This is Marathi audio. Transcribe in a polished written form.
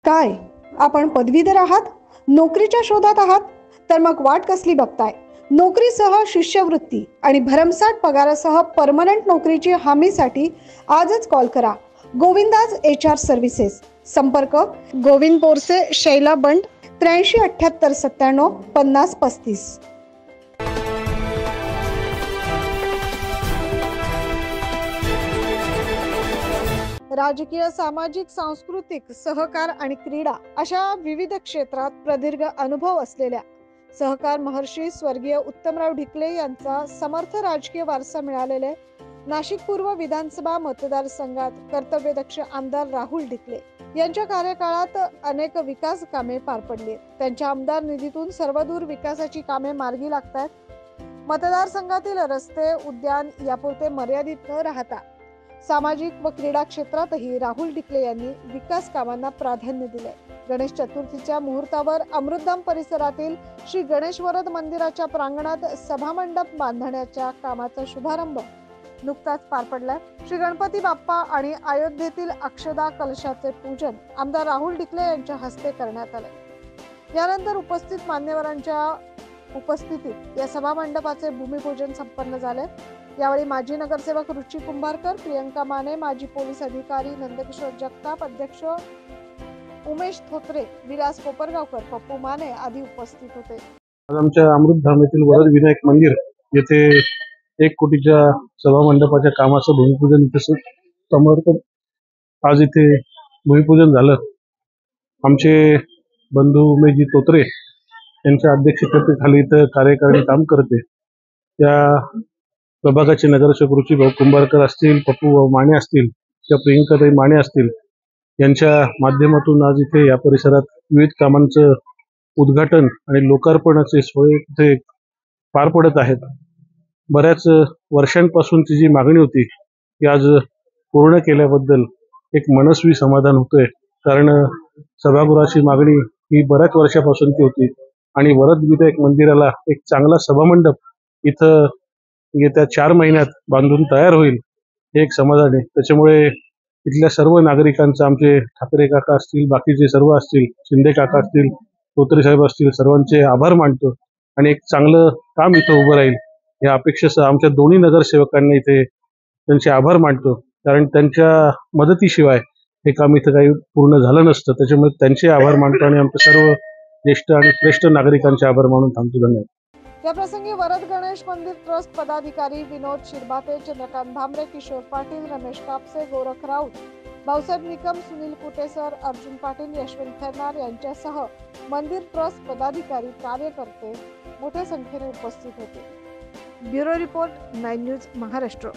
काय आपण पदवीधर आहात, नोकरीच्या शोधात आहात? तर मग वाट कसली बघताय? नोकरीसह शिष्यवृत्ती आणि भरमसाठ पगारासह परमनंट नोकरीची हमीसाठी आजच कॉल करा. Govinda's HR services. संपर्क गोविंद बोरसे, शैला बंड, 837897 5035. राजकीय, सामाजिक, सांस्कृतिक, सहकार आणि क्रीडा अशा विविध क्षेत्रात प्रदीर्घ अनुभव असलेल्या सहकार महर्षी स्वर्गीय उत्तमराव ढिकले यांचा समर्थ राजकीय वारसा मिळालेले नाशिक पूर्व विधानसभा मतदारसंघात कर्तव्यदक्ष आमदार राहुल ढिकले यांच्या कार्यकाळात अनेक विकास कामे पार पडली. त्यांच्या आमदार निधीतून सर्वदूर विकासाची कामे मार्गी लागतात. मतदारसंघातील रस्ते, उद्यान यापुरते मर्यादित न राहता सामाजिक व क्रीडा क्षेत्रातही राहुल ढिकले यांनी विकास कामांना प्राधान्य दिले. गणेश चतुर्थीच्या मुहूर्तावर अमृतधाम परिसरातील श्री गणेश वरद मंदिराच्या प्रांगणात सभामंडप बांधण्याच्या कामाचा शुभारंभ नुकताच पार पडलाय. श्री गणपती बाप्पा आणि अयोध्येतील अक्षदा कलशाचे पूजन आमदार राहुल ढिकले यांच्या हस्ते करण्यात आले. यानंतर उपस्थित मान्यवरांच्या उपस्थितीत या सभामंडपाचे भूमिपूजन संपन्न झाले. यावेळी माजी नगरसेवक रुची कुंभारकर, प्रियंका माने, माजी पोलीस अधिकारी नंदकिशोर जगताप, अध्यक्ष उमेश थोत्रे, विलास कोपरगावकर, पप्पू माने आदी उपस्थित होते. आज आमच्या अमृतधाम येथील वरद विनायक मंदिर येथे 1 कोटीच्या सभामंडपाच्या कामाचं भूमिपूजन समर्पण आज इथे भूमिपूजन झालं. आमचे बंधू उमेशजी थोत्रे यांच्या अध्यक्षतेखाली इथं कार्यकारिणी काम करते. त्या प्रभागाचे नगरसेवक रुचिभाऊ कुंभारकर असतील, पप्पू माने असतील, त्या प्रियंकाताई माने असतील यांच्या माध्यमातून आज इथे या परिसरात विविध कामांचं उद्घाटन आणि लोकार्पणाचे सोहळे इथे पार पडत आहेत. बऱ्याच वर्षांपासूनची जी मागणी होती ती आज पूर्ण केल्याबद्दल एक मनस्वी समाधान होतंय. कारण सभागृहाची मागणी ही बऱ्याच वर्षापासूनची होती आणि वरद विनायक मंदिराला एक चांगला सभामंडप इथं येत्या 4 महिन्यात बांधून तयार होईल हे एक समाधान आहे. त्याच्यामुळे इथल्या सर्व नागरिकांचं, आमचे ठाकरे काका असतील, बाकीचे सर्व असतील, शिंदे काका असतील, थोत्रे साहेब असतील, सर्वांचे आभार मानतो आणि एक चांगलं काम इथं उभं राहील या अपेक्षेसह आमच्या दोन्ही नगरसेवकांना इथे त्यांचे आभार मानतो. कारण त्यांच्या मदतीशिवाय हे काम इथं काही पूर्ण झालं नसतं. त्याच्यामुळे त्यांचे आभार मानतो आणि आमच्या सर्व ज्येष्ठ आणि श्रेष्ठ नागरिकांचे आभार मानून थांबतो. धन्यवाद. या प्रसंगी वरद गणेश मंदिर ट्रस्ट पदाधिकारी विनोद शिरभाते, चंद्रकांत भामरे, किशोर पाटील, रमेश कापसे, गोरख राऊत, भाऊसाहेब निकम, सुनील कुटेसर, अर्जुन पाटील, यशवंत खैरनार यांच्यासह मंदिर ट्रस्ट पदाधिकारी, कार्यकर्ते मोठ्या संख्येने उपस्थित होते. Bureau report 9 news Maharashtra.